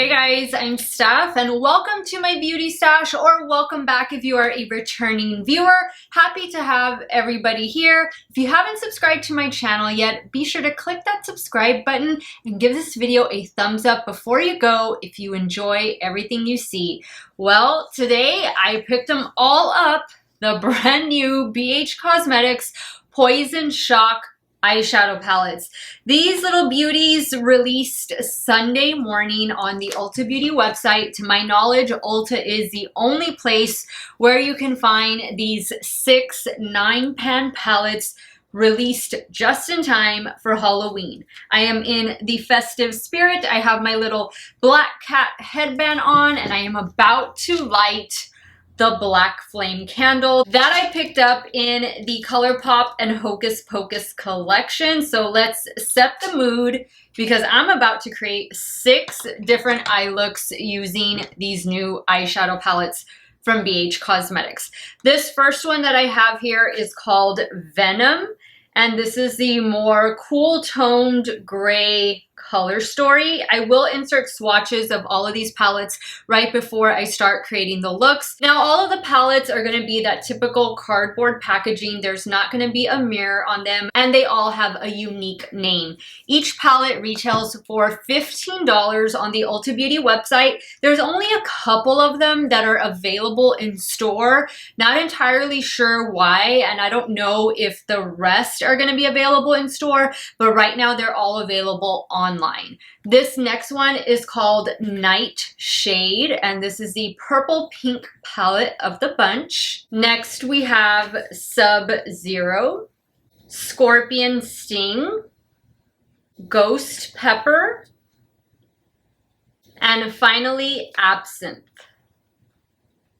Hey guys, I'm Steff and welcome to my beauty stash, or welcome back if you are a returning viewer. Happy to have everybody here. If you haven't subscribed to my channel yet, be sure to click that subscribe button and give this video a thumbs up before you go if you enjoy everything you see. Well, today I picked them all up, the brand new BH Cosmetics Poison Shock eyeshadow palettes. These little beauties released Sunday morning on the Ulta Beauty website. To my knowledge, Ulta is the only place where you can find these 6 9-pan palettes released just in time for Halloween. I am in the festive spirit. I have my little black cat headband on and I am about to light the Black Flame candle that I picked up in the ColourPop and Hocus Pocus collection. So let's set the mood because I'm about to create 6 different eye looks using these new eyeshadow palettes from BH Cosmetics. This first one that I have here is called Venom, and this is the more cool toned gray color story. I will insert swatches of all of these palettes right before I start creating the looks. Now, all of the palettes are going to be that typical cardboard packaging. There's not going to be a mirror on them, and they all have a unique name. Each palette retails for $15 on the Ulta Beauty website. There's only a couple of them that are available in store. Not entirely sure why, and I don't know if the rest are going to be available in store, but right now they're all available online. This next one is called Nightshade, and this is the purple pink palette of the bunch. Next we have Sub-Zero, Scorpion Sting, Ghost Pepper, and finally Absinthe.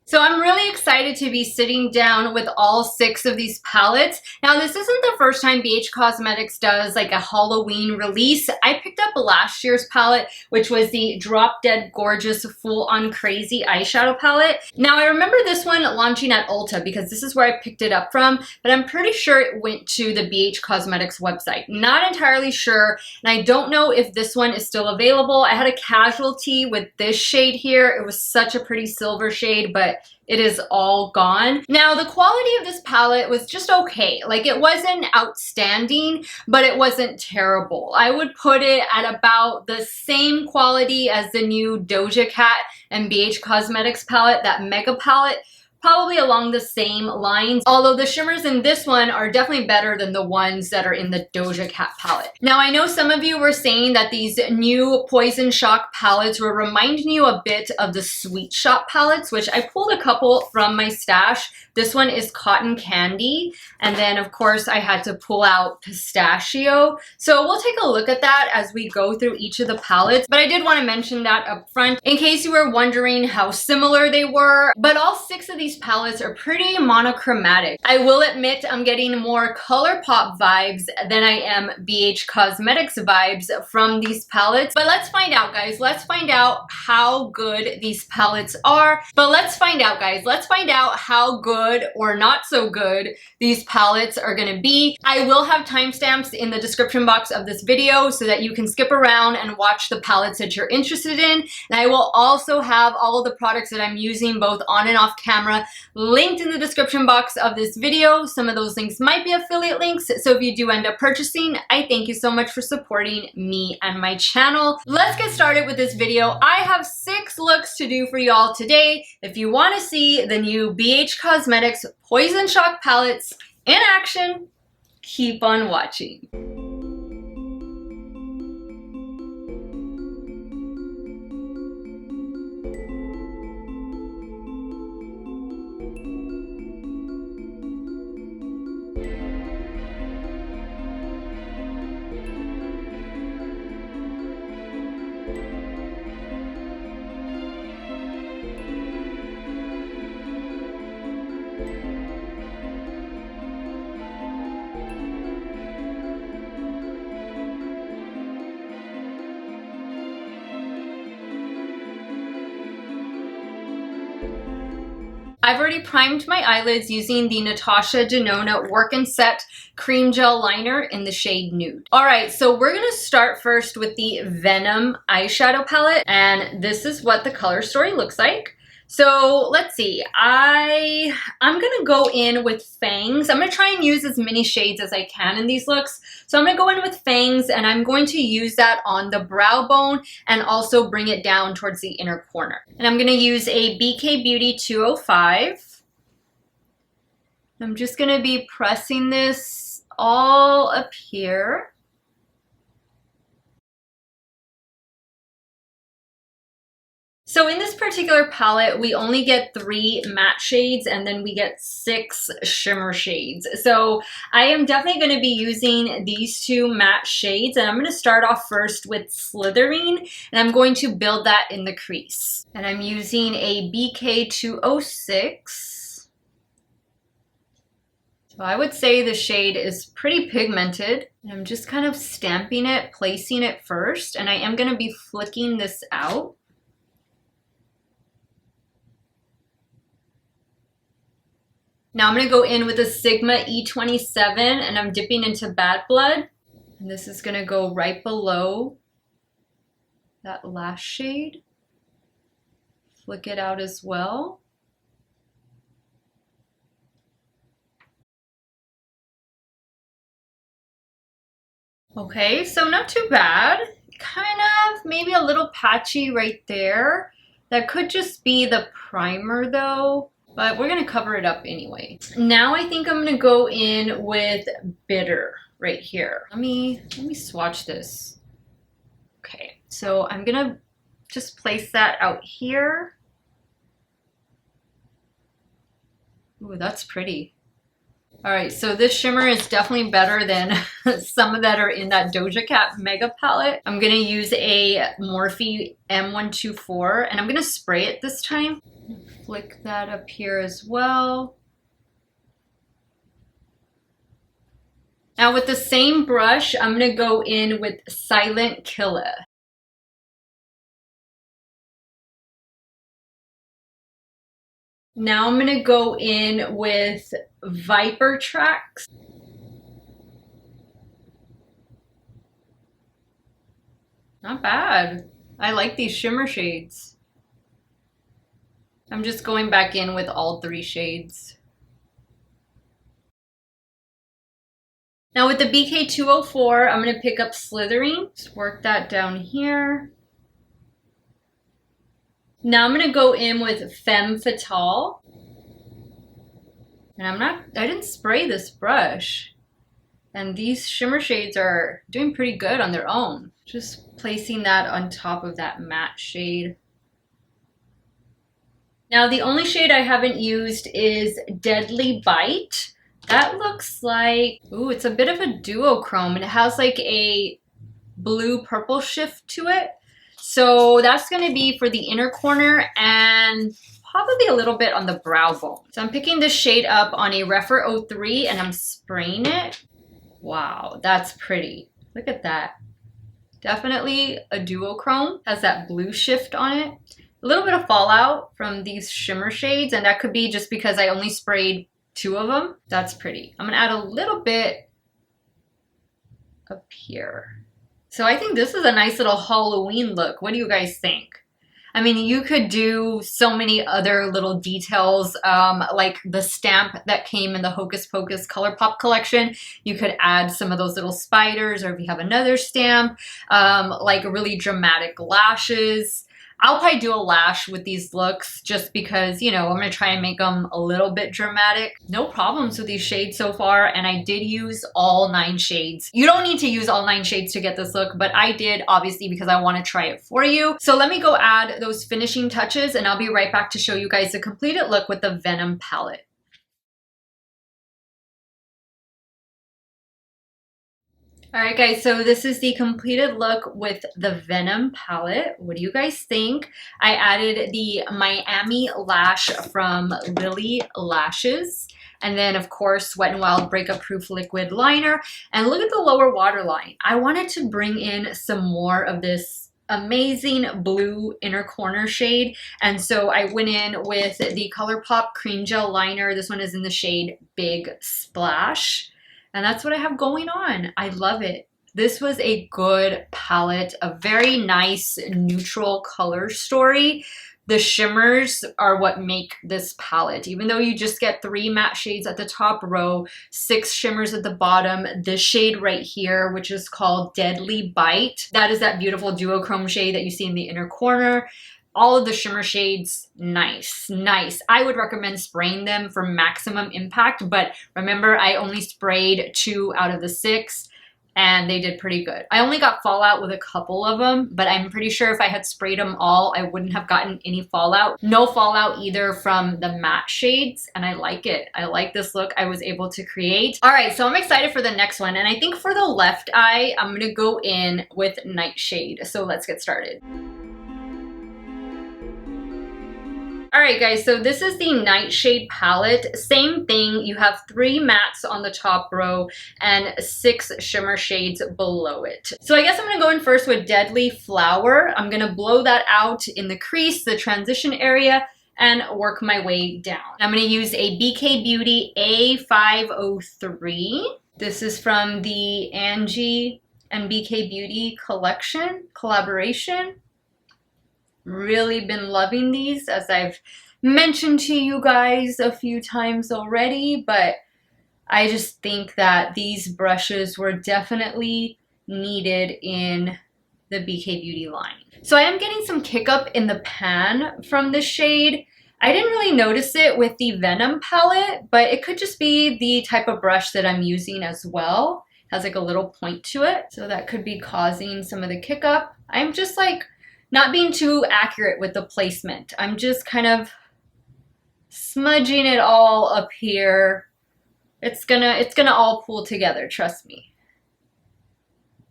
So I'm really excited to be sitting down with all 6 of these palettes. Now, this isn't the first time BH Cosmetics does like a Halloween release. I picked up last year's palette, which was the Drop Dead Gorgeous Full On Crazy eyeshadow palette. Now, I remember this one launching at Ulta because this is where I picked it up from, but I'm pretty sure it went to the BH Cosmetics website. Not entirely sure, and I don't know if this one is still available. I had a casualty with this shade here. It was such a pretty silver shade, but it is all gone. Now, the quality of this palette was just okay. Like, it wasn't outstanding, but it wasn't terrible. I would put it at about the same quality as the new Doja Cat and BH Cosmetics palette, that Mega palette. Probably along the same lines, although the shimmers in this one are definitely better than the ones that are in the Doja Cat palette. Now, I know some of you were saying that these new Poison Shock palettes were reminding you a bit of the Sweet Shop palettes, which I pulled a couple from my stash. This one is Cotton Candy, and then of course I had to pull out Pistachio. So we'll take a look at that as we go through each of the palettes, but I did want to mention that up front in case you were wondering how similar they were. But all 6 of these palettes are pretty monochromatic. I will admit I'm getting more ColourPop vibes than I am BH Cosmetics vibes from these palettes. But let's find out, guys. Let's find out how good these palettes are. But let's find out, guys. Let's find out how good or not so good these palettes are gonna be. I will have timestamps in the description box of this video so that you can skip around and watch the palettes that you're interested in. And I will also have all of the products that I'm using both on and off camera linked in the description box of this video. Some of those links might be affiliate links, so if you do end up purchasing, I thank you so much for supporting me and my channel. Let's get started with this video. I have 6 looks to do for y'all today. If you want to see the new BH Cosmetics Poison Shock palettes in action, keep on watching. I've already primed my eyelids using the Natasha Denona Work and Set Cream Gel Liner in the shade Nude. All right, so we're gonna start first with the Venom eyeshadow palette, and this is what the color story looks like. So let's see, I'm gonna go in with Fangs. I'm gonna try and use as many shades as I can in these looks. So I'm gonna go in with Fangs, and I'm going to use that on the brow bone and also bring it down towards the inner corner. And I'm gonna use a BK Beauty 205. I'm just gonna be pressing this all up here. So in this particular palette, we only get 3 matte shades and then we get 6 shimmer shades. So I am definitely going to be using these 2 matte shades, and I'm going to start off first with Slithering, and I'm going to build that in the crease. And I'm using a BK 206. So I would say the shade is pretty pigmented. And I'm just kind of stamping it, placing it first, and I am going to be flicking this out. Now I'm going to go in with a Sigma E27, and I'm dipping into Bad Blood. And this is going to go right below that lash shade. Flick it out as well. Okay, so not too bad. Kind of maybe a little patchy right there. That could just be the primer though. But we're gonna cover it up anyway. Now I think I'm gonna go in with Bitter right here. Let me swatch this. Okay, so I'm gonna just place that out here. Ooh, that's pretty. All right, so this shimmer is definitely better than some of that are in that Doja Cat Mega palette. I'm gonna use a Morphe M124, and I'm gonna spray it this time. Flick that up here as well. Now with the same brush, I'm gonna go in with Silent Killer. Now I'm gonna go in with Viper Tracks. Not bad. I like these shimmer shades. I'm just going back in with all 3 shades. Now with the BK 204, I'm going to pick up Slithering. Just work that down here. Now I'm going to go in with Femme Fatale. And I didn't spray this brush. And these shimmer shades are doing pretty good on their own. Just placing that on top of that matte shade. Now the only shade I haven't used is Deadly Bite. That looks like, ooh, it's a bit of a duochrome, and it has like a blue purple shift to it. So that's gonna be for the inner corner and probably a little bit on the brow bone. So I'm picking this shade up on a Refer 03 and I'm spraying it. Wow, that's pretty. Look at that. Definitely a duochrome, has that blue shift on it. A little bit of fallout from these shimmer shades, and that could be just because I only sprayed 2 of them. That's pretty. I'm gonna add a little bit up here. So I think this is a nice little Halloween look. What do you guys think? I mean, you could do so many other little details, like the stamp that came in the Hocus Pocus ColourPop collection. You could add some of those little spiders, or if you have another stamp, like really dramatic lashes. I'll probably do a lash with these looks just because, you know, I'm going to try and make them a little bit dramatic. No problems with these shades so far, and I did use all 9 shades. You don't need to use all 9 shades to get this look, but I did obviously because I want to try it for you. So let me go add those finishing touches, and I'll be right back to show you guys the completed look with the Venom palette. Alright guys, so this is the completed look with the Venom palette. What do you guys think? I added the Miami Lash from Lilly Lashes. And then of course, Wet n Wild Breakup Proof Liquid Liner. And look at the lower waterline. I wanted to bring in some more of this amazing blue inner corner shade. And so I went in with the ColourPop Cream Gel Liner. This one is in the shade Big Splash. And that's what I have going on. I love it. This was a good palette, a very nice neutral color story. The shimmers are what make this palette. Even though you just get 3 matte shades at the top row, 6 shimmers at the bottom, this shade right here, which is called Deadly Bite, that is that beautiful duochrome shade that you see in the inner corner. All of the shimmer shades, nice, nice. I would recommend spraying them for maximum impact, but remember, I only sprayed 2 out of the 6. And they did pretty good. I only got fallout with a couple of them, but I'm pretty sure if I had sprayed them all, I wouldn't have gotten any fallout. No fallout either from the matte shades, and I like it. I like this look I was able to create. All right, so I'm excited for the next one, and I think for the left eye, I'm gonna go in with Nightshade. So let's get started. Alright guys, so this is the Nightshade palette. Same thing, you have 3 mattes on the top row and 6 shimmer shades below it. So I guess I'm going to go in first with Deadly Flower. I'm going to blow that out in the crease, the transition area, and work my way down. I'm going to use a BK Beauty A503. This is from the Angie and BK Beauty collaboration. Really been loving these, as I've mentioned to you guys a few times already, but I just think that these brushes were definitely needed in the BK Beauty line. So I am getting some kick up in the pan from this shade. I didn't really notice it with the Venom palette, but it could just be the type of brush that I'm using as well. It has like a little point to it, so that could be causing some of the kick up. I'm just like not being too accurate with the placement. I'm just kind of smudging it all up here. It's gonna all pull together, trust me.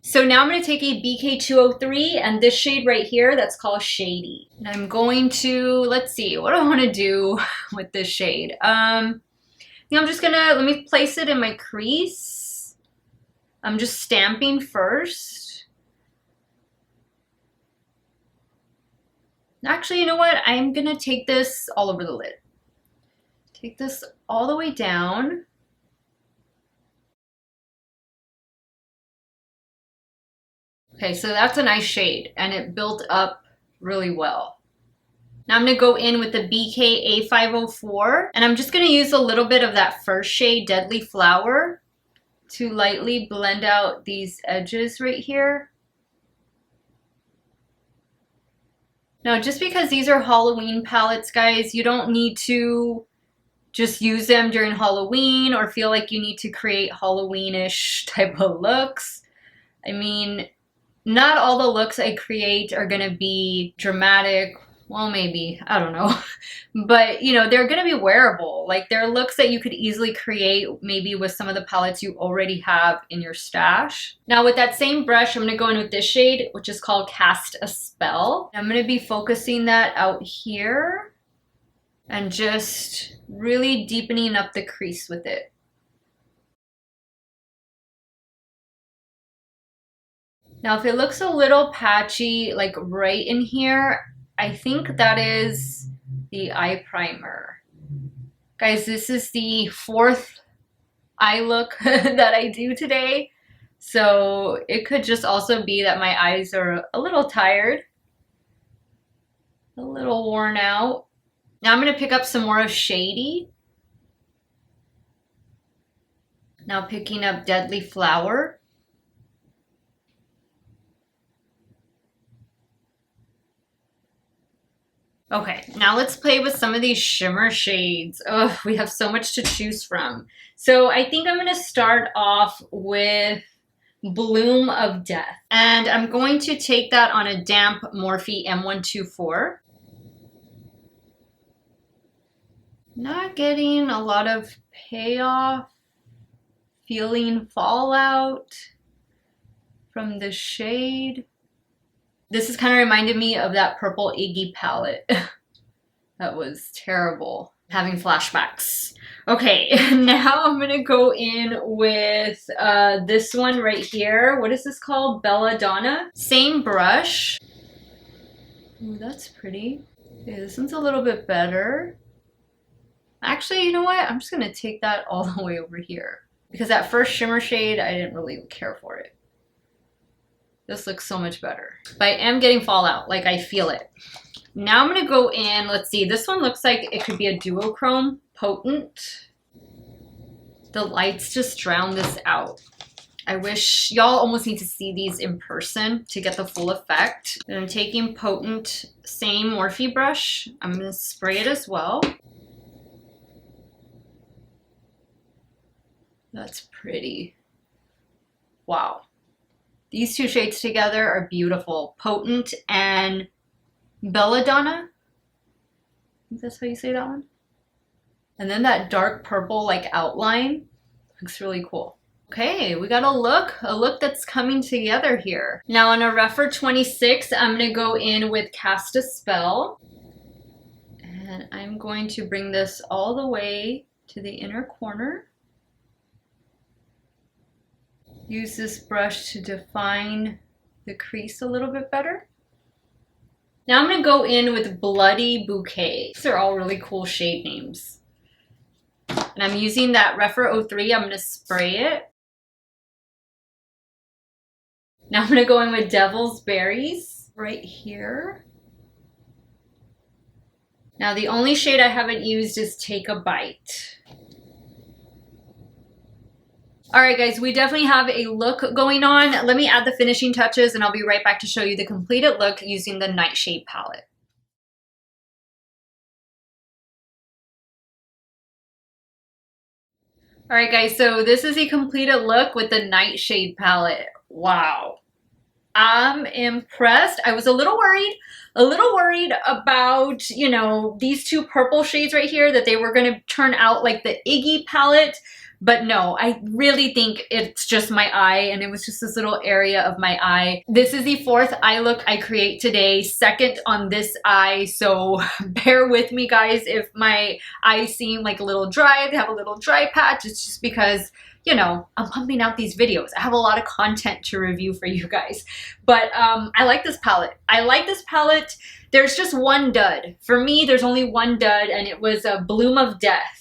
So now I'm gonna take a BK203 and this shade right here that's called Shady. And I'm going to, let's see, what do I wanna do with this shade? I'm just gonna, let me place it in my crease. I'm just stamping first. Actually, you know what? I'm gonna take this all over the lid. Take this all the way down. Okay, so that's a nice shade and it built up really well. Now I'm gonna go in with the BK A504 and I'm just gonna use a little bit of that first shade, Deadly Flower, to lightly blend out these edges right here. Now, just because these are Halloween palettes, guys, you don't need to just use them during Halloween or feel like you need to create Halloween-ish type of looks. I mean, not all the looks I create are gonna be dramatic. Well, maybe, I don't know. But, you know, they're gonna be wearable. Like, they're looks that you could easily create maybe with some of the palettes you already have in your stash. Now, with that same brush, I'm gonna go in with this shade, which is called Cast a Spell. I'm gonna be focusing that out here and just really deepening up the crease with it. Now, if it looks a little patchy, like right in here, I think that is the eye primer. Guys, this is the 4th eye look that I do today. So it could just also be that my eyes are a little tired, a little worn out. Now I'm gonna pick up some more of Shady. Now picking up Deadly Flower. Okay, now let's play with some of these shimmer shades. Oh, we have so much to choose from. So I think I'm gonna start off with Bloom of Death. And I'm going to take that on a damp Morphe M124. Not getting a lot of payoff, feeling fallout from the shade. This is kind of reminded me of that purple Iggy palette. That was terrible. Having flashbacks. Okay, now I'm gonna go in with this one right here. What is this called? Belladonna. Same brush. Ooh, that's pretty. Okay, this one's a little bit better. Actually, you know what? I'm just gonna take that all the way over here. Because that first shimmer shade, I didn't really care for it. This looks so much better. But I am getting fallout, like I feel it. Now I'm gonna go in, let's see, this one looks like it could be a duochrome, potent. The lights just drown this out. I wish y'all almost need to see these in person to get the full effect. And I'm taking potent, same Morphe brush. I'm gonna spray it as well. That's pretty. Wow. These two shades together are beautiful. Potent and Belladonna. I think that's how you say that one. And then that dark purple like outline looks really cool. Okay, we got a look that's coming together here. Now on a Refer 26, I'm gonna go in with Cast a Spell. And I'm going to bring this all the way to the inner corner. Use this brush to define the crease a little bit better. Now I'm gonna go in with Bloody Bouquet. These are all really cool shade names. And I'm using that Refer 03, I'm gonna spray it. Now I'm gonna go in with Devil's Berries right here. Now the only shade I haven't used is Take a Bite. All right, guys, we definitely have a look going on. Let me add the finishing touches and I'll be right back to show you the completed look using the Nightshade palette. All right, guys, so this is a completed look with the Nightshade palette. Wow. I'm impressed. I was a little worried about, you know, these two purple shades right here, that they were going to turn out like the Iggy palette. But no, I really think it's just my eye, and it was just this little area of my eye. This is the fourth eye look I create today, second on this eye, so bear with me, guys, if my eyes seem like a little dry, they have a little dry patch. It's just because, you know, I'm pumping out these videos. I have a lot of content to review for you guys. But I like this palette. I like this palette. There's just one dud. For me, there's only one dud, and it was a Bloom of Death.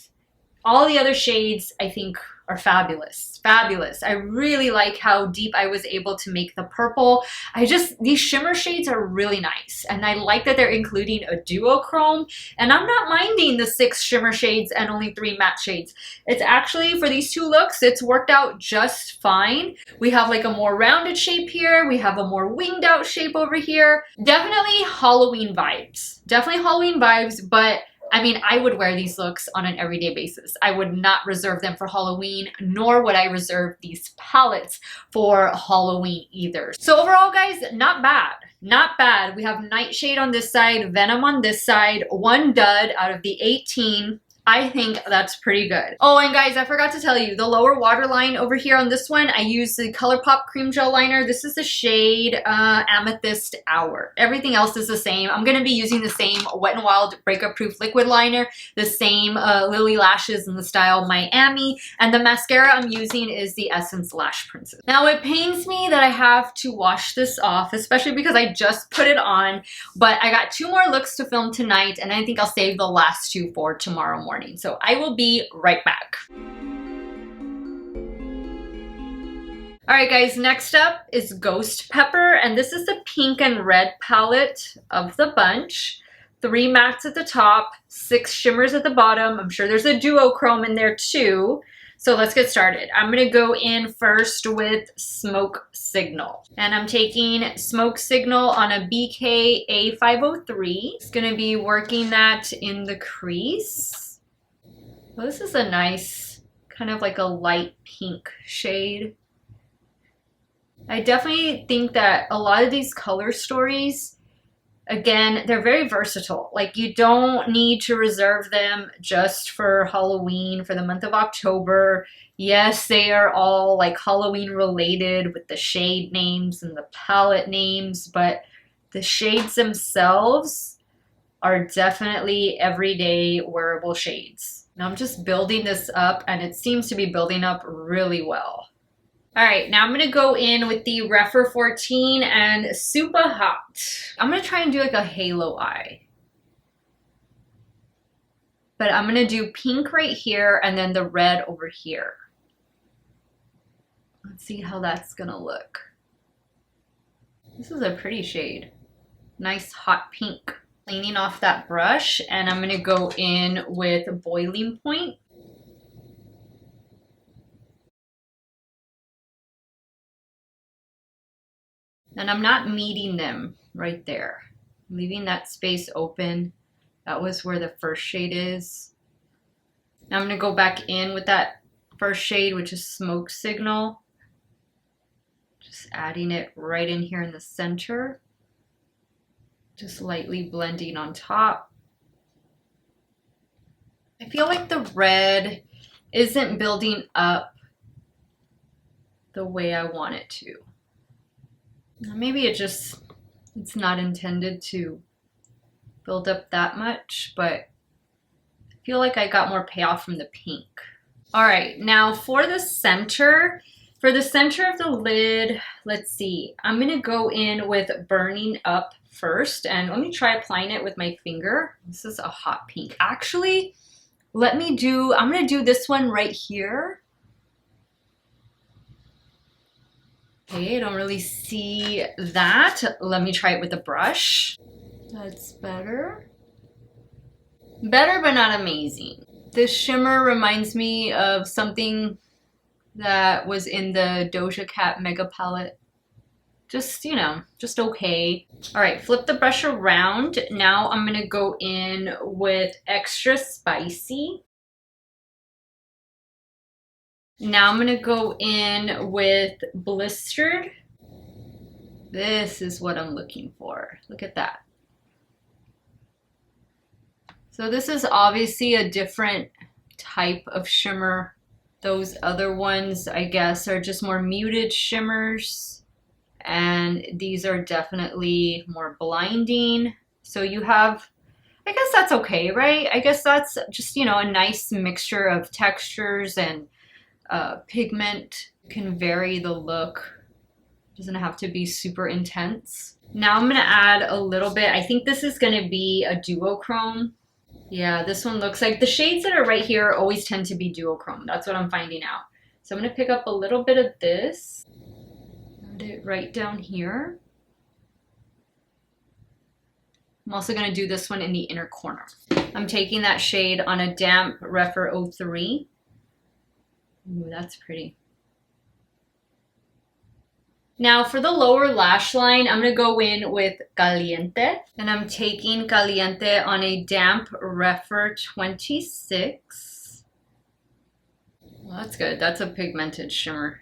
All the other shades, I think, are fabulous. Fabulous. I really like how deep I was able to make the purple. These shimmer shades are really nice. And I like that they're including a duochrome. And I'm not minding the 6 shimmer shades and only 3 matte shades. It's actually, for these two looks, it's worked out just fine. We have like a more rounded shape here. We have a more winged out shape over here. Definitely Halloween vibes. Definitely Halloween vibes, but I mean, I would wear these looks on an everyday basis. I would not reserve them for Halloween, nor would I reserve these palettes for Halloween either. So overall, guys, not bad. Not bad. We have Nightshade on this side, Venom on this side, one dud out of the 18. I think that's pretty good. Oh, and guys, I forgot to tell you, the lower waterline over here on this one, I used the ColourPop Cream Gel Liner. This is the shade Amethyst Hour. Everything else is the same. I'm going to be using the same Wet n Wild Breakup Proof Liquid Liner, the same Lilly lashes in the style Miami, and the mascara I'm using is the Essence Lash Princess. Now, it pains me that I have to wash this off, especially because I just put it on, but I got 2 more looks to film tonight, and I think I'll save the last 2 for tomorrow morning. So I will be right back. All right, guys, next up is Ghost Pepper, and this is the pink and red palette of the bunch. 3 mattes at the top, 6 shimmers at the bottom. I'm sure there's a duochrome in there too. So let's get started. I'm gonna go in first with Smoke Signal. And I'm taking Smoke Signal on a BK A503. It's gonna be working that in the crease. Well, this is a nice, kind of like a light pink shade. I definitely think that a lot of these color stories, again, they're very versatile. Like, you don't need to reserve them just for Halloween, for the month of October. Yes, they are all like Halloween related with the shade names and the palette names, but the shades themselves are definitely everyday wearable shades. Now I'm just building this up, and it seems to be building up really well. All right, now I'm gonna go in with the Refer 14 and Super Hot. I'm gonna try and do like a halo eye. But I'm gonna do pink right here and then the red over here. Let's see how that's gonna look. This is a pretty shade. Nice hot pink. Cleaning off that brush, and I'm gonna go in with Boiling Point. And I'm not meeting them right there. I'm leaving that space open. That was where the first shade is. Now I'm gonna go back in with that first shade, which is Smoke Signal. Just adding it right in here in the center. Just lightly blending on top. I feel like the red isn't building up the way I want it to. Maybe it's not intended to build up that much, but I feel like I got more payoff from the pink. All right, now for the center of the lid, let's see. I'm gonna go in with Burning Up first, and let me try applying it with my finger. This is a hot pink. Actually, I'm gonna do this one right here. Okay, I don't really see that. Let me try it with a brush. That's better. Better, but not amazing. This shimmer reminds me of something that was in the Doja Cat Mega Palette. Just, you know, just okay. All right, flip the brush around. Now I'm gonna go in with Extra Spicy. Now I'm gonna go in with Blistered. This is what I'm looking for. Look at that. So this is obviously a different type of shimmer. Those other ones, I guess, are just more muted shimmers. And these are definitely more blinding. So you have, I guess that's okay, right? I guess that's just, you know, a nice mixture of textures and pigment. Can vary the look. Doesn't have to be super intense. Now I'm gonna add a little bit. I think this is gonna be a duochrome. Yeah, this one looks like the shades that are right here always tend to be duochrome. That's what I'm finding out. So I'm gonna pick up a little bit of this. Add it right down here. I'm also gonna do this one in the inner corner. I'm taking that shade on a damp Refer 03. Ooh, that's pretty. Now for the lower lash line, I'm gonna go in with Caliente. And I'm taking Caliente on a damp Refer 26. Well, that's good. That's a pigmented shimmer.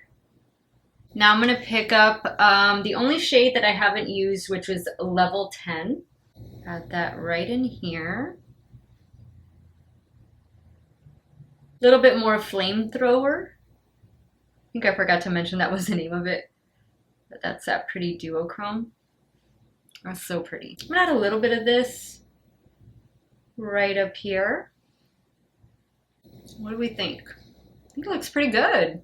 Now I'm gonna pick up the only shade that I haven't used, which was Level 10. Add that right in here. A little bit more Flamethrower. I think I forgot to mention that was the name of it. But that's that pretty duochrome. That's so pretty. I'm gonna add a little bit of this right up here. What do we think? I think it looks pretty good.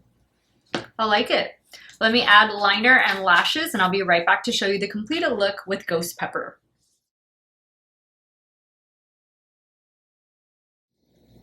I like it. Let me add liner and lashes, and I'll be right back to show you the completed look with Ghost Pepper.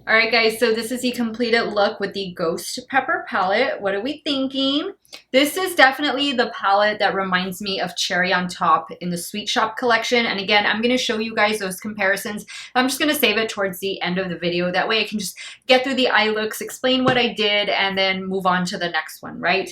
All right, guys, so this is the completed look with the Ghost Pepper palette. What are we thinking? This is definitely the palette that reminds me of Cherry on Top in the Sweet Shop collection. And again, I'm going to show you guys those comparisons. I'm just going to save it towards the end of the video. That way I can just get through the eye looks, explain what I did, and then move on to the next one, right?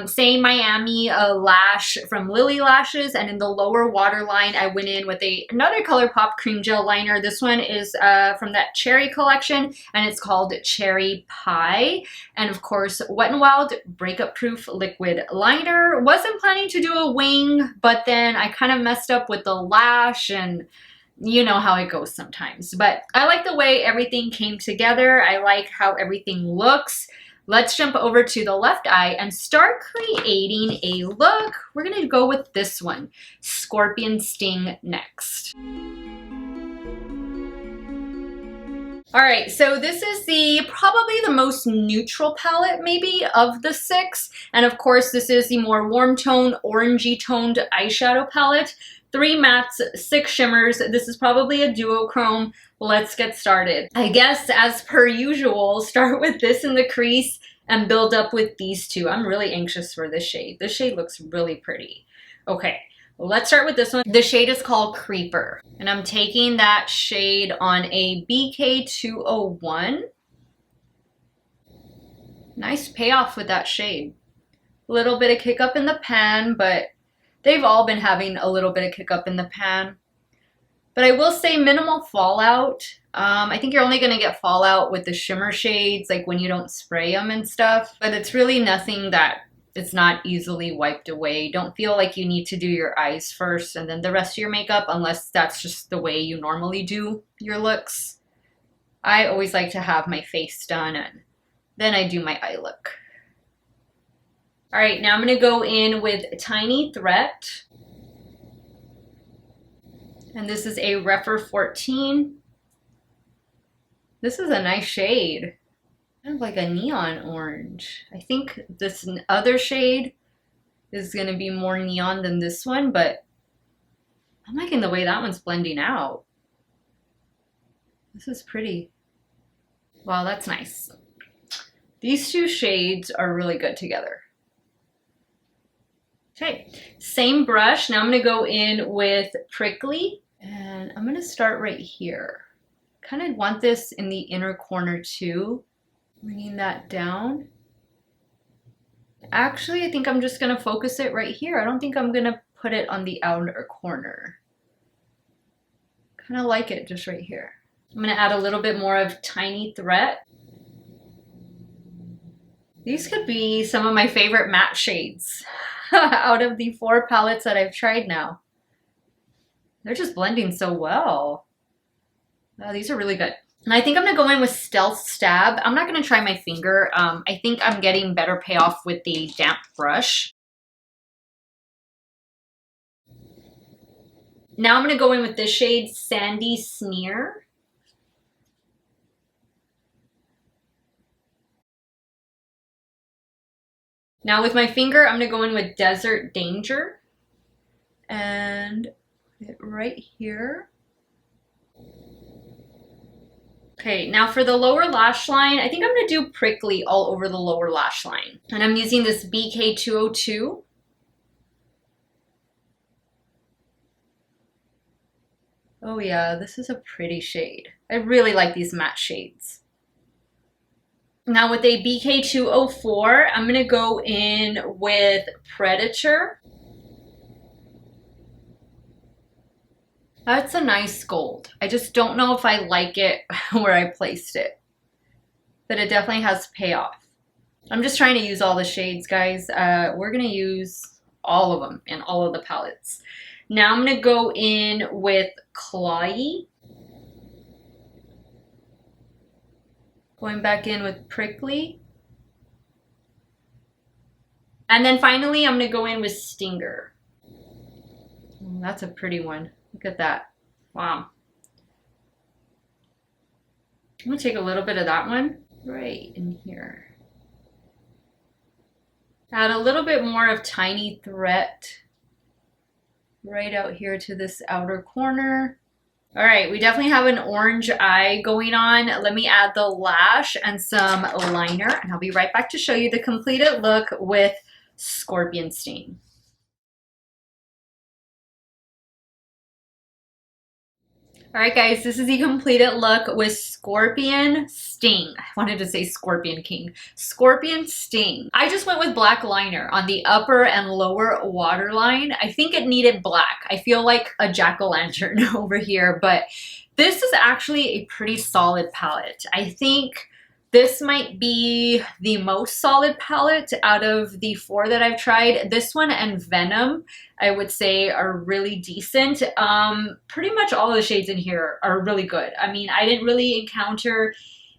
Same Miami lash from Lilly Lashes. And in the lower waterline, I went in with another ColourPop cream gel liner. This one is from that Cherry collection, and it's called Cherry Pie. And of course, Wet n Wild Breakup Proof liquid liner. Wasn't planning to do a wing, but then I kind of messed up with the lash, and you know how it goes sometimes. But I like the way everything came together. I like how everything looks. Let's jump over to the left eye and start creating a look. We're gonna go with this one, Scorpion Sting, next. All right, so this is probably the most neutral palette maybe of the 6. And of course, this is the more warm tone, orangey toned eyeshadow palette. 3 mattes, 6 shimmers. This is probably a duochrome. Let's get started. I guess as per usual, start with this in the crease and build up with these two. I'm really anxious for this shade. This shade looks really pretty. Okay. Let's start with this one. The shade is called Creeper, and I'm taking that shade on a BK201. Nice payoff with that shade. A little bit of kick up in the pan, but they've all been having a little bit of kick up in the pan. But I will say minimal fallout. I think you're only gonna get fallout with the shimmer shades, like when you don't spray them and stuff, but it's really nothing that it's not easily wiped away. Don't feel like you need to do your eyes first and then the rest of your makeup, unless that's just the way you normally do your looks. I always like to have my face done and then I do my eye look. All right, now I'm gonna go in with Tiny Threat. And this is a Rephr 14. This is a nice shade. Kind of like a neon orange. I think this other shade is going to be more neon than this one, but I'm liking the way that one's blending out. This is pretty. Wow, that's nice. These two shades are really good together. Okay, same brush. Now I'm going to go in with Prickly, and I'm going to start right here. Kind of want this in the inner corner too. Bringing that down. Actually, I think I'm just going to focus it right here. I don't think I'm going to put it on the outer corner. Kind of like it just right here. I'm going to add a little bit more of Tiny Threat. These could be some of my favorite matte shades out of the 4 palettes that I've tried now. They're just blending so well. Oh, these are really good. And I think I'm gonna go in with Stealth Stab. I'm not gonna try my finger. I think I'm getting better payoff with the damp brush. Now I'm gonna go in with this shade, Sandy Sneer. Now with my finger, I'm gonna go in with Desert Danger. And put it right here. Okay, now for the lower lash line, I think I'm going to do Prickly all over the lower lash line. And I'm using this BK202. Oh yeah, this is a pretty shade. I really like these matte shades. Now with a BK204, I'm going to go in with Predator. That's a nice gold. I just don't know if I like it where I placed it. But it definitely has payoff. I'm just trying to use all the shades, guys. We're going to use all of them in all of the palettes. Now I'm going to go in with Clawy. Going back in with Prickly. And then finally, I'm going to go in with Stinger. Oh, that's a pretty one. Look at that. Wow. I'm going to take a little bit of that one right in here. Add a little bit more of Tiny Threat right out here to this outer corner. All right, we definitely have an orange eye going on. Let me add the lash and some liner, and I'll be right back to show you the completed look with Scorpion Sting. All right, guys, this is the completed look with Scorpion Sting. I wanted to say Scorpion King. Scorpion Sting. I just went with black liner on the upper and lower waterline. I think it needed black. I feel like a jack-o'-lantern over here, but this is actually a pretty solid palette. I think this might be the most solid palette out of the 4 that I've tried. This one and Venom, I would say, are really decent. Pretty much all of the shades in here are really good. I mean, I didn't really encounter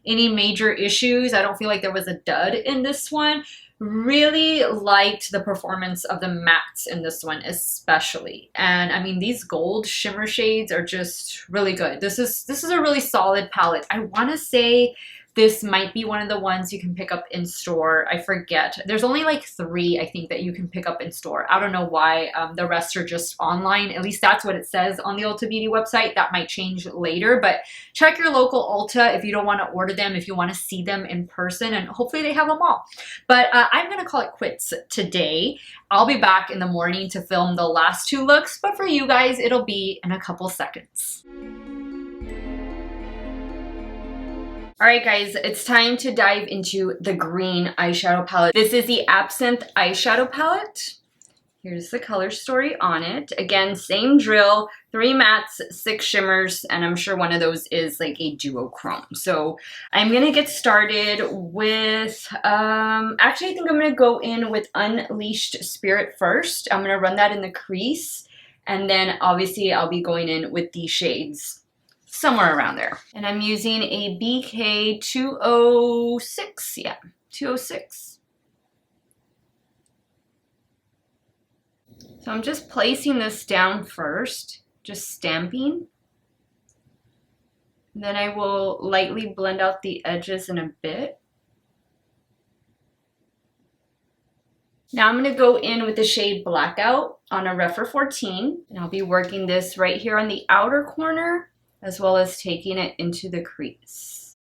any major issues. I don't feel like there was a dud in this one. Really liked the performance of the mattes in this one especially. And I mean, these gold shimmer shades are just really good. This is a really solid palette. I want to say this might be one of the ones you can pick up in store. I forget. There's only like 3, I think, that you can pick up in store. I don't know why. The rest are just online. At least that's what it says on the Ulta Beauty website. That might change later, but check your local Ulta if you don't want to order them, if you want to see them in person, and hopefully they have them all. But I'm going to call it quits today. I'll be back in the morning to film the last 2 looks, but for you guys, it'll be in a couple seconds. Alright guys, it's time to dive into the green eyeshadow palette. This is the Absinthe eyeshadow palette. Here's the color story on it. Again, same drill, 3 mattes, 6 shimmers, and I'm sure one of those is like a duochrome. So I'm gonna get started with, actually I think I'm gonna go in with Unleashed Spirit first. I'm gonna run that in the crease, and then obviously I'll be going in with these shades somewhere around there. And I'm using a BK 206, yeah, 206. So I'm just placing this down first, just stamping. And then I will lightly blend out the edges in a bit. Now I'm going to go in with the shade Blackout on a Refer 14. And I'll be working this right here on the outer corner, as well as taking it into the crease.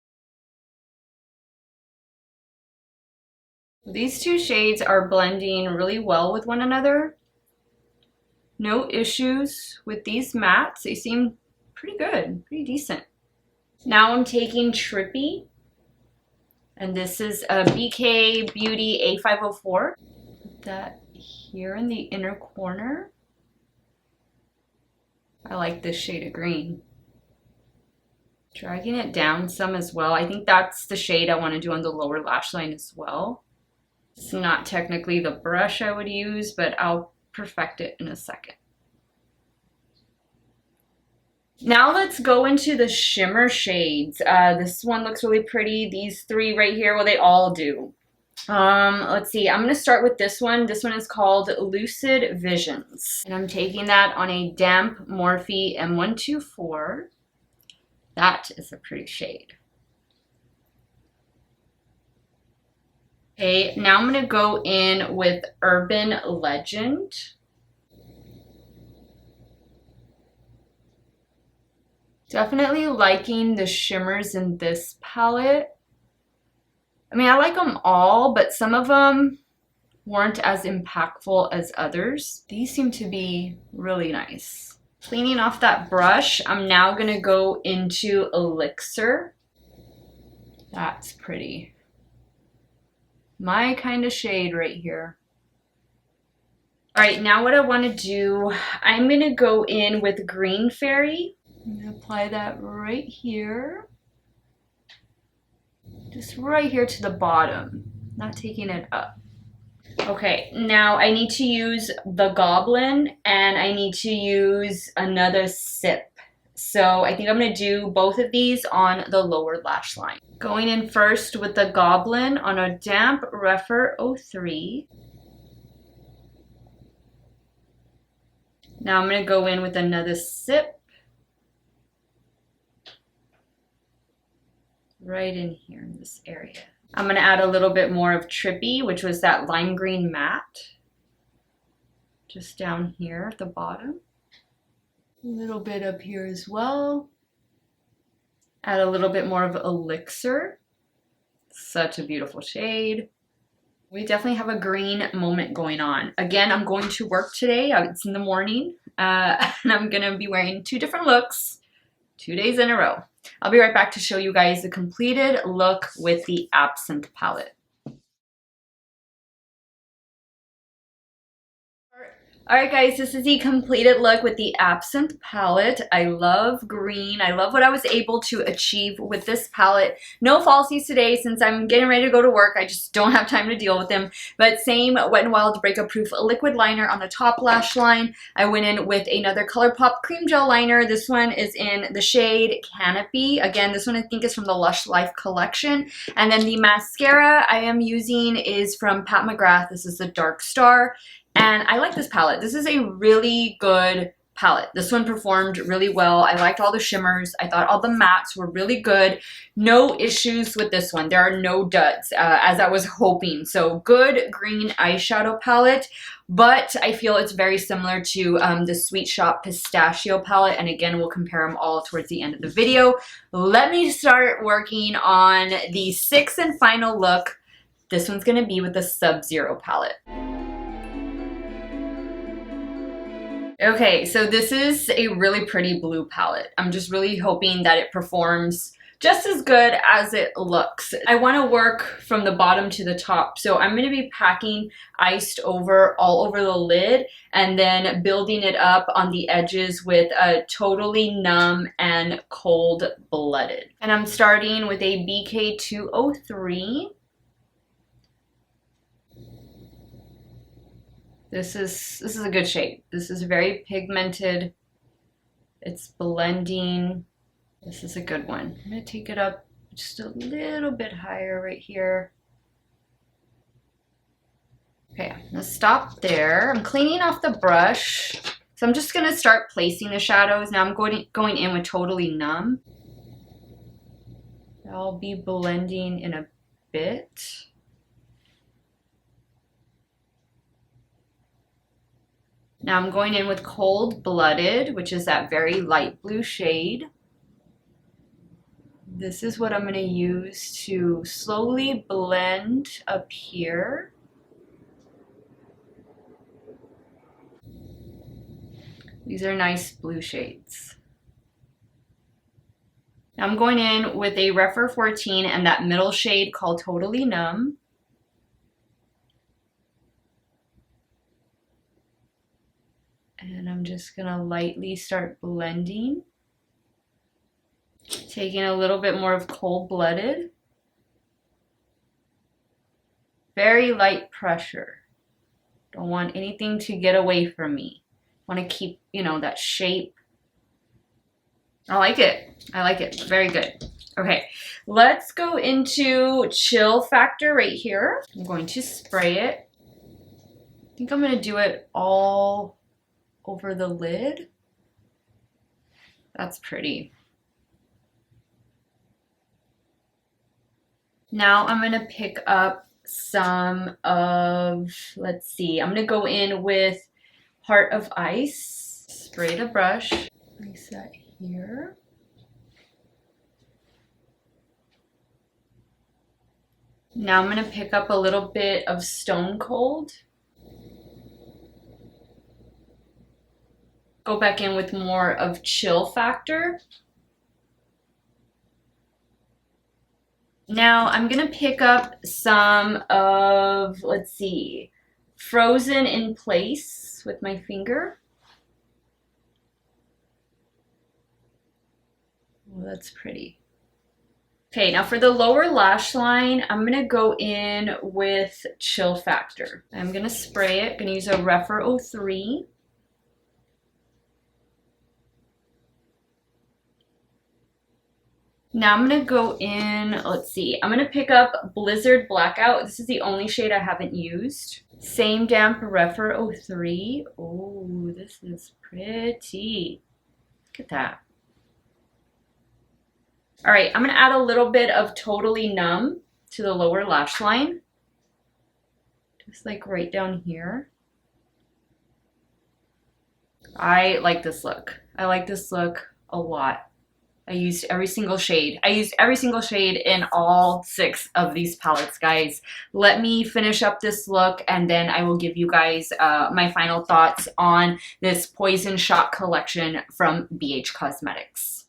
These 2 shades are blending really well with one another. No issues with these mattes. They seem pretty good, pretty decent. Now I'm taking Trippy, and this is a BK Beauty A504. Put that here in the inner corner. I like this shade of green. Dragging it down some as well. I think that's the shade I want to do on the lower lash line as well. It's not technically the brush I would use, but I'll perfect it in a second. Now let's go into the shimmer shades. This one looks really pretty. These 3 right here, well, they all do. Let's see, I'm going to start with this one. This one is called Lucid Visions. And I'm taking that on a damp Morphe M124. That is a pretty shade. Okay, now I'm going to go in with Urban Legend. Definitely liking the shimmers in this palette. I mean, I like them all, but some of them weren't as impactful as others. These seem to be really nice. Cleaning off that brush, I'm now going to go into Elixir. That's pretty. My kind of shade right here. All right, now what I want to do, I'm going to go in with Green Fairy. I'm going to apply that right here. Just right here to the bottom, not taking it up. Okay, now I need to use the Goblin, and I need to use another Sip. So I think I'm going to do both of these on the lower lash line. Going in first with the Goblin on a damp Refer 03. Now I'm going to go in with another Sip. Right in here in this area. I'm going to add a little bit more of Trippy, which was that lime green matte. Just down here at the bottom. A little bit up here as well. Add a little bit more of Elixir. Such a beautiful shade. We definitely have a green moment going on. Again, I'm going to work today. It's in the morning. And I'm going to be wearing 2 different looks 2 days in a row. I'll be right back to show you guys the completed look with the Absinthe palette. Alright guys, this is the completed look with the Absinthe palette. I love green. I love what I was able to achieve with this palette. No falsies today since I'm getting ready to go to work. I just don't have time to deal with them. But same Wet n Wild Breakup Proof liquid liner on the top lash line. I went in with another ColourPop cream gel liner. This one is in the shade Canopy. Again, this one I think is from the Lush Life collection. And then the mascara I am using is from McGrath. This is the Dark Star. And I like this palette. This is a really good palette. This one performed really well. I liked all the shimmers. I thought all the mattes were really good. No issues with this one. There are no duds, as I was hoping. So good green eyeshadow palette, but I feel it's very similar to the Sweet Shop Pistachio palette. And again, we'll compare them all towards the end of the video. Let me start working on the sixth and final look. This one's gonna be with the Sub-Zero palette. Okay, so this is a really pretty blue palette. I'm just really hoping that it performs just as good as it looks. I want to work from the bottom to the top, so I'm going to be packing iced over all over the lid and then building it up on the edges with a Totally Numb and Cold Blooded. And I'm starting with a BK203. This is a good shade. This is very pigmented. It's blending. This is a good one. I'm gonna take it up just a little bit higher right here. Okay, I'm gonna stop there. I'm cleaning off the brush. So I'm just gonna start placing the shadows. Now I'm going in with Totally Numb. I'll be blending in a bit. Now I'm going in with Cold Blooded, which is that very light blue shade. This is what I'm going to use to slowly blend up here. These are nice blue shades. Now I'm going in with a Refer 14 and that middle shade called Totally Numb. And I'm just gonna lightly start blending. Taking a little bit more of Cold Blooded. Very light pressure. Don't want anything to get away from me. Want to keep, you know, that shape. I like it. I like it. Very good. Okay, let's go into Chill Factor right here. I'm going to spray it. I think I'm gonna do it all over the lid. That's pretty. Now I'm gonna pick up some of, let's see, I'm gonna go in with Heart of Ice. Spray the brush. Place that here. Now I'm gonna pick up a little bit of Stone Cold. Go back in with more of Chill Factor. Now I'm gonna pick up some of, let's see, Frozen in Place with my finger. Oh, that's pretty. Okay, now for the lower lash line, I'm gonna go in with Chill Factor. I'm gonna spray it, gonna use a Refer 03. Now I'm gonna go in, let's see, I'm gonna pick up Blizzard Blackout. This is the only shade I haven't used. Same damp Refer 03. Oh, this is pretty. Look at that. All right, I'm gonna add a little bit of Totally Numb to the lower lash line. Just like right down here. I like this look. I like this look a lot. I used every single shade. I used every single shade in all 6 of these palettes, guys. Let me finish up this look and then I will give you guys my final thoughts on this Poison Shot collection from BH Cosmetics.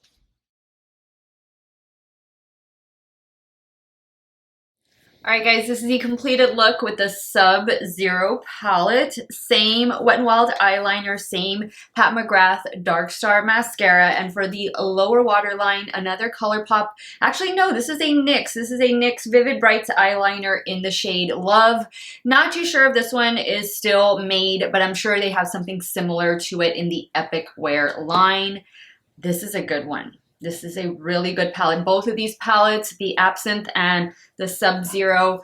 Alright guys, this is the completed look with the Sub-Zero palette. Same Wet n Wild eyeliner, same Pat McGrath Dark Star mascara, and for the lower waterline, another ColourPop. Actually, no, this is a NYX. This is a NYX Vivid Brights eyeliner in the shade Love. Not too sure if this one is still made, but I'm sure they have something similar to it in the Epic Wear line. This is a good one. This is a really good palette. Both of these palettes, the Absinthe and the Sub-Zero,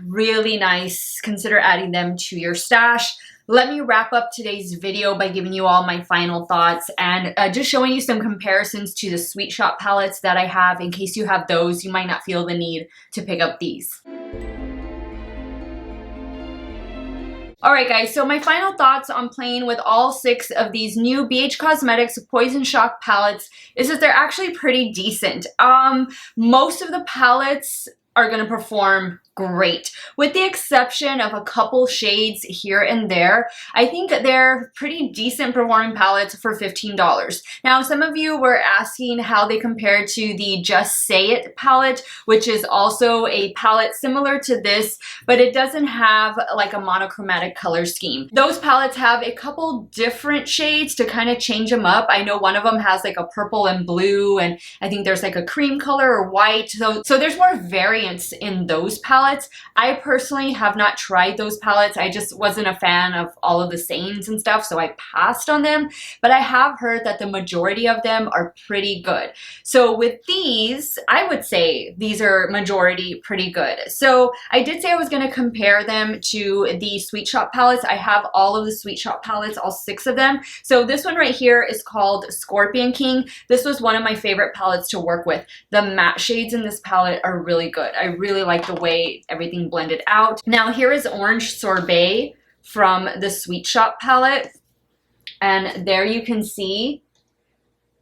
really nice. Consider adding them to your stash. Let me wrap up today's video by giving you all my final thoughts and just showing you some comparisons to the Sweet Shop palettes that I have. In case you have those, you might not feel the need to pick up these. Alright guys, so my final thoughts on playing with all 6 of these new BH Cosmetics Poison Shock palettes is that they're actually pretty decent. Most of the palettes are going to perform great, with the exception of a couple shades here and there. I think they're pretty decent performing palettes for $15. Now, some of you were asking how they compare to the Just Say It palette, which is also a palette similar to this, but it doesn't have like a monochromatic color scheme. Those palettes have a couple different shades to kind of change them up. I know one of them has like a purple and blue, and I think there's like a cream color or white. So there's more variance in those palettes. I personally have not tried those palettes. I just wasn't a fan of all of the stains and stuff, so I passed on them. But I have heard that the majority of them are pretty good. So with these, I would say these are majority pretty good. So I did say I was going to compare them to the Sweet Shop palettes. I have all of the Sweet Shop palettes, all 6 of them. So this one right here is called Scorpion King. This was one of my favorite palettes to work with. The matte shades in this palette are really good. I really like the way everything blended out. Now here is Orange Sorbet from the Sweet Shop palette, and there you can see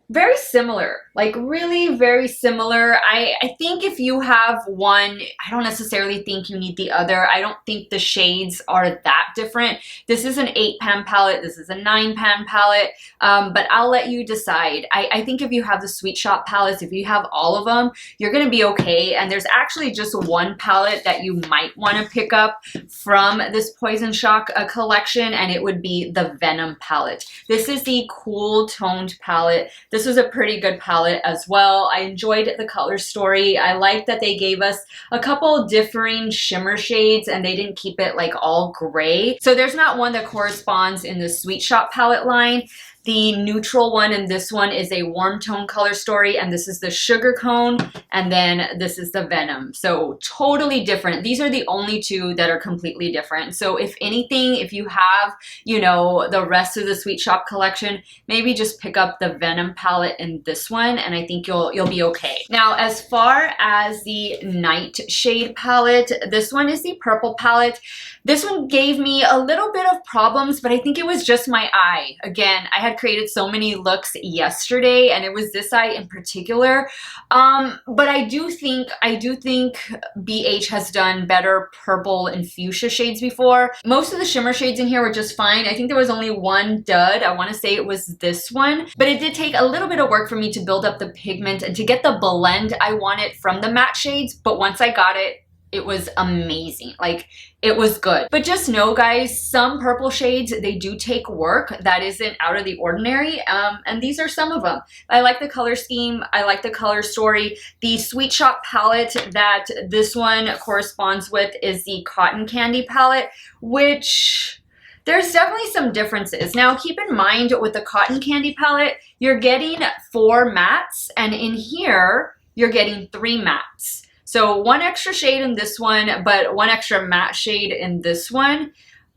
very similar, like really very similar. I think if you have one, I don't necessarily think you need the other. I don't think the shades are that different. This is an 8-pan palette. This is a 9-pan palette, but I'll let you decide. I think if you have the Sweet Shop palettes, if you have all of them, you're going to be okay. And there's actually just one palette that you might want to pick up from this Poison Shock collection, and it would be the Venom palette. This is the cool toned palette. This was a pretty good palette as well. I enjoyed the color story. I like that they gave us a couple differing shimmer shades and they didn't keep it like all gray. So there's not one that corresponds in the Sweet Shop palette line. The neutral one in this one is a warm tone color story, and this is the Sugar Cone, and then this is the Venom. So totally different. These are the only 2 that are completely different. So if anything, if you have, you know, the rest of the Sweet Shop collection, maybe just pick up the Venom palette in this one, and I think you'll be okay. Now, as far as the Nightshade palette, this one is the purple palette. This one gave me a little bit of problems, but I think it was just my eye. Again, I had created so many looks yesterday, and it was this eye in particular. But I do think BH has done better purple and fuchsia shades before. Most of the shimmer shades in here were just fine. I think there was only one dud. I want to say it was this one, but it did take a little bit of work for me to build up the pigment and to get the blend I wanted from the matte shades. But once I got it, it was amazing. Like, it was good. But just know, guys, some purple shades, they do take work. That isn't out of the ordinary. And these are some of them. I like the color scheme. I like the color story. The Sweet Shop palette that this one corresponds with is the Cotton Candy palette, which there's definitely some differences. Now, keep in mind with the Cotton Candy palette, you're getting 4 mattes, and in here, you're getting 3 mattes. So 1 extra shade in this one, but 1 extra matte shade in this one.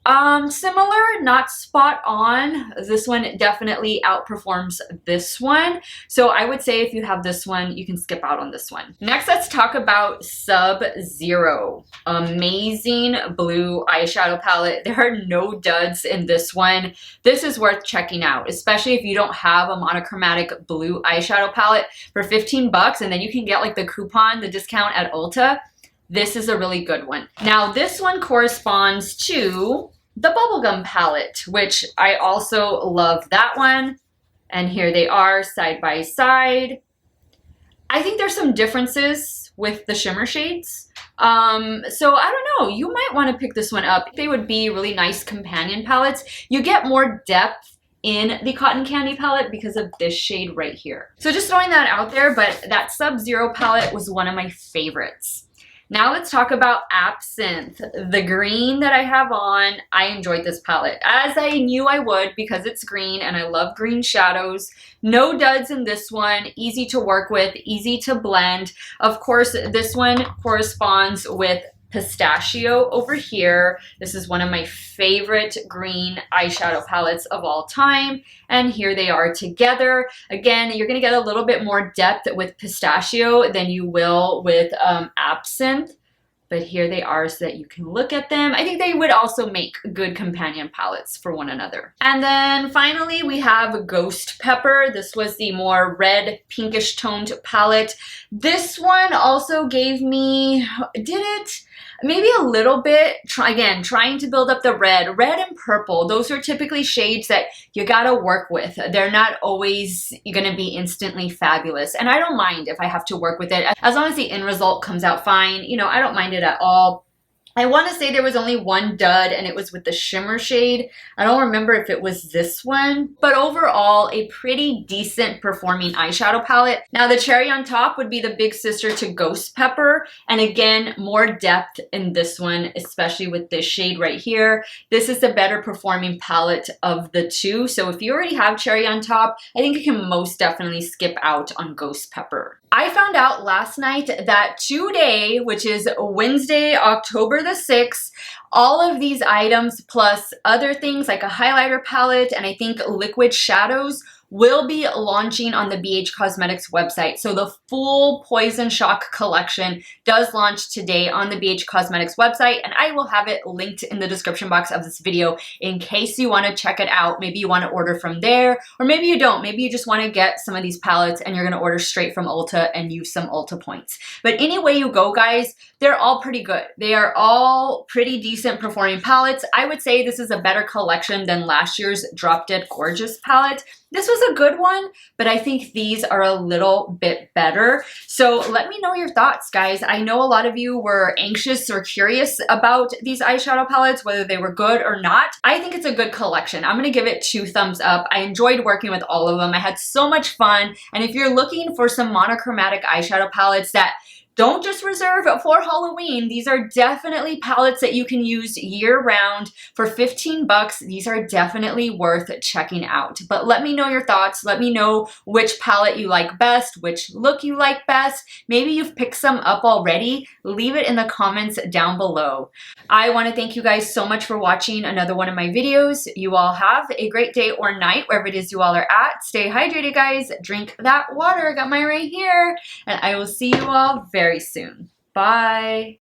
Similar, not spot on. This one definitely outperforms this one. So I would say if you have this one, you can skip out on this one. Next, let's talk about Sub-Zero. Amazing blue eyeshadow palette. There are no duds in this one. This is worth checking out, especially if you don't have a monochromatic blue eyeshadow palette for 15 bucks, and then you can get like the coupon, the discount at Ulta. This is a really good one. Now, this one corresponds to the Bubblegum palette, which I also love that one. And here they are side by side. I think there's some differences with the shimmer shades, So I don't know, you might want to pick this one up. They would be really nice companion palettes. You get more depth in the Cotton Candy palette because of this shade right here. So just throwing that out there, but that Sub-Zero palette was one of my favorites. Now let's talk about Absinthe. The green that I have on, I enjoyed this palette, as I knew I would because it's green and I love green shadows. No duds in this one, easy to work with, easy to blend. Of course, this one corresponds with Pistachio over here. This is one of my favorite green eyeshadow palettes of all time. And here they are together. Again, you're gonna get a little bit more depth with Pistachio than you will with Absinthe. But here they are so that you can look at them. I think they would also make good companion palettes for one another. And then finally we have Ghost Pepper. This was the more red pinkish toned palette. This one also gave me, did it? Maybe a little bit, again, trying to build up the red. Red and purple, those are typically shades that you gotta work with. They're not always gonna be instantly fabulous. And I don't mind if I have to work with it. As long as the end result comes out fine, you know, I don't mind it at all. I want to say there was only one dud and it was with the shimmer shade. I don't remember if it was this one, but overall a pretty decent performing eyeshadow palette. Now the cherry on top would be the big sister to Ghost Pepper. And again, more depth in this one, especially with this shade right here. This is the better performing palette of the two. So if you already have cherry on top, I think you can most definitely skip out on Ghost Pepper. I found out last night that today, which is Wednesday, October the 6th, all of these items plus other things like a highlighter palette and I think liquid shadows will be launching on the BH Cosmetics website. So the full Poison Shock collection does launch today on the BH Cosmetics website, and I will have it linked in the description box of this video in case you want to check it out. Maybe you want to order from there, or maybe you don't. Maybe you just want to get some of these palettes and you're going to order straight from Ulta and use some Ulta points. But any way you go, guys, they're all pretty good. They are all pretty decent performing palettes. I would say this is a better collection than last year's Drop Dead Gorgeous palette. This was a good one, but I think these are a little bit better. So let me know your thoughts, guys. I know a lot of you were anxious or curious about these eyeshadow palettes, whether they were good or not. I think it's a good collection. I'm gonna give it 2 thumbs up. I enjoyed working with all of them. I had so much fun. And if you're looking for some monochromatic eyeshadow palettes that don't just reserve for Halloween. These are definitely palettes that you can use year round. For 15 bucks, these are definitely worth checking out. But let me know your thoughts. Let me know which palette you like best, which look you like best. Maybe you've picked some up already. Leave it in the comments down below. I want to thank you guys so much for watching another one of my videos. You all have a great day or night, wherever it is you all are at. Stay hydrated, guys. Drink that water. I got mine right here. And I will see you all very soon. Bye.